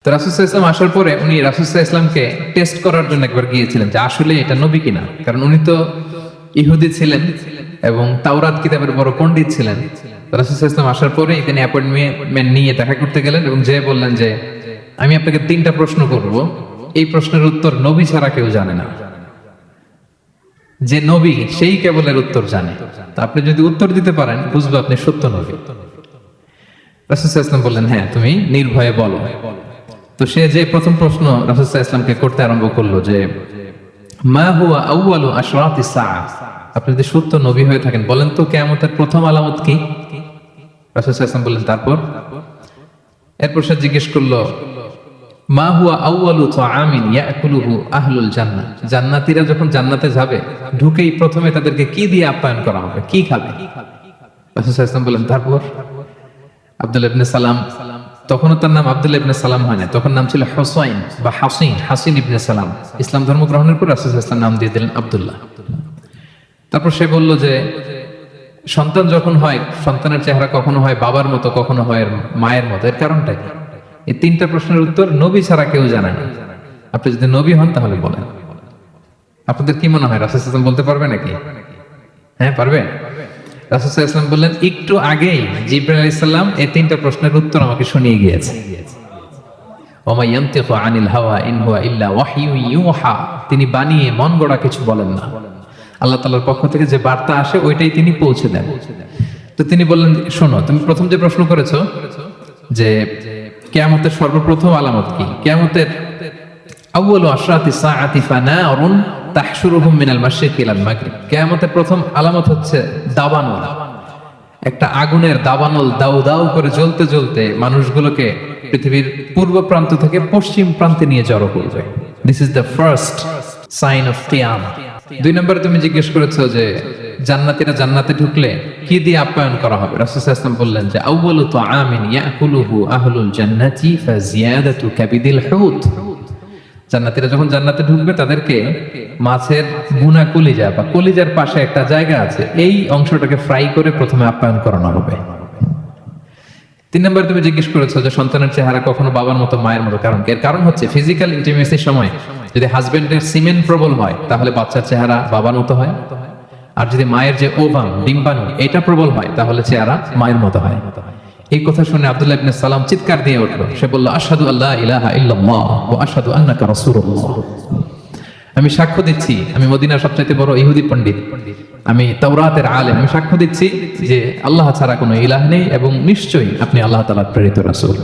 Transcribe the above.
তো রাসূল সাল্লাল্লাহু আলাইহি ওয়াসাল্লাম আসার পরে উনি রাসূল সাল্লাল্লাহু আলাইহি ওয়াসাল্লামকে টেস্ট করার জন্য একবার গিয়েছিলেন যে আসলে এটা নবী কিনা, কারণ উনি তো ইহুদি ছিলেন এবং তাওরাত কিতাবের বড় পণ্ডিত ছিলেন। রাসূল সাল্লাল্লাহু আলাইহি ওয়াসাল্লাম আসার পরে তিনি অ্যাপয়েন্টমেন্ট নিয়ে দেখা করতে গেলেন এবং যে বললেন যে আমি আপনাকে 3টা প্রশ্ন করব, এই প্রশ্নের উত্তর নবী ছাড়া কেউ জানে না, যে নবী সেই কেবল এর উত্তর জানে, তো আপনি যদি উত্তর দিতে পারেন বুঝবো আপনি সত্য নবী। রাসূল সাল্লাল্লাহু আলাইহি ওয়াসাল্লাম বললেন হ্যাঁ তুমি নির্ভয়ে বলো। তো সে যে প্রথম প্রশ্ন রাসূল সাল্লাল্লাহু আলাইহি ওয়াসাল্লামকে করতে আরম্ভ করলো যে মা হুয়া আউয়ালু আশরাতিস সাআ, আপনি যদি সত্য নবী হয়ে থাকেন বলেন তো কিয়ামতের প্রথম আলামত কি? রাসূল সাল্লাল্লাহু আলাইহি ওয়াসাল্লাম বললেন তারপর? এরপর সে জিজ্ঞেস করলো মা হুয়া আউয়ালু তাআমিন ইয়াকুলুহু আহলুল জান্নাহ, জান্নাতীরা যখন জান্নাতে যাবে ঢুকেই প্রথমে তাদেরকে কি দিয়ে আপ্যায়ন করা হবে, কি খাবে? রাসূল সাল্লাল্লাহু আলাইহি ওয়াসাল্লাম বললেন তারপর? আব্দুল্লাহ ইবনে সালাম, তখনও তার নাম আব্দুল্লাহ ইবনে সালাম হয় না, তখন নাম ছিল হুসাইন বা হাসিন ইবনে সালাম। ইসলাম ধর্ম গ্রহণের পর রাসূল সাল্লাল্লাহু আলাইহি ওয়াসাল্লাম নাম দিয়ে দিলেন আব্দুল্লাহ। তারপর সে বলল যে সন্তান যখন হয় সন্তানের চেহারা কখনো হয় বাবার মতো, কখনো হয় মায়ের মতো, এর কারণটা কি? এই 3টা প্রশ্নের উত্তর নবী ছাড়া কেউ জানে না। আপনি যদি নবী হন তাহলে বলেন। আপনাদের কি মনে হয় রাসূল সাল্লাল্লাহু আলাইহি ওয়াসাল্লাম বলতে পারবে নাকি? হ্যাঁ পারবে। রাসূল সাল্লাল্লাহু আলাইহি ওয়াসাল্লাম বললেন একটু আগেই জিবরাইল আলাইহিস সালাম এই 3টা প্রশ্নের উত্তর আমাকে শুনিয়ে গিয়েছে। ওমা ইয়ানতিকু আনিল হাওয়া ইন হুয়া ইল্লা ওয়াহয়ু ইউহা, তিনি বানিয়ে মন গড়া কিছু বলেন না, আল্লাহ তাআলার পক্ষ থেকে যে বার্তা আসে ওইটাই তিনি পৌঁছে দেন। তো তিনি বললেন শোনো, তুমি প্রথম যে প্রশ্ন করেছো যে কিয়ামতের সর্বপ্রথম আলামত কি, কিয়ামতের আউয়ালু আশরাতিস সাআতি ফানারুন তাহশুরুহুম মিনাল মাশরিকি ইলাল মাগরিব, কিয়ামতের প্রথম আলামত হচ্ছে দাবানল, একটা আগুনের দাবানল দাউ দাউ করে জ্বলতে জ্বলতে মানুষগুলোকে পৃথিবীর পূর্ব প্রান্ত থেকে পশ্চিম প্রান্তে নিয়ে জড়ো করবে। This is the first sign of কিয়ামা। 2 নম্বরে তুমি জিজ্ঞেস করেছো যে জান্নাতীরা জান্নাতে ঢুকলে কি দিয়ে আপ্যায়ন করা হবে। রাসূল সাল্লাল্লাহু আলাইহি ওয়াসাল্লাম বললেন যে আউয়ালু তাআমিন ইয়াকুলুহু আহলুল জান্নাতি ফাজিয়াদাতু কাবিদিল হুত, জান্নাতীরা যখন জান্নাতে ঢুকবে তাদেরকে মাছের ভুনা কলিজা বা কলিজার পাশে একটা জায়গা আছে, এই অংশটাকে ফ্রাই করে প্রথমে আপ্যায়ন করানো হবে। 3 নম্বরে তুমি জিজ্ঞেস করেছো যে সন্তানের চেহারা কখনো বাবার মতো মায়ের মতো, কারণ এর কারণ হচ্ছে ফিজিক্যাল ইন্টিমেসির সময় যদি হাজবেন্ডের সিমেন প্রবল হয় তাহলে বাচ্চার চেহারা বাবার মতো হয়, আর যদি মায়ের যে ওভাম ডিম্বাণু এটা প্রবল হয় তাহলে চেহারা মায়ের মতো হয়। এই কথা শুনে আব্দুল্লাহ ইবনে সালাম চিৎকার দিয়ে উঠলো, সে বলল আশহাদু আল্লা ইলাহা ইল্লাল্লাহ ওয়া আশহাদু আন্নাকা রাসূলুল্লাহ, আমি সাক্ষ্য দিচ্ছি আমি মদিনার সবচেয়ে বড় ইহুদি পণ্ডিত, আমি তাওরাতের আলেম, আমি সাক্ষ্য দিচ্ছি যে আল্লাহ ছাড়া কোনো ইলাহ নেই এবং নিশ্চয়ই আপনি আল্লাহ তাআলার প্রেরিত রাসূল।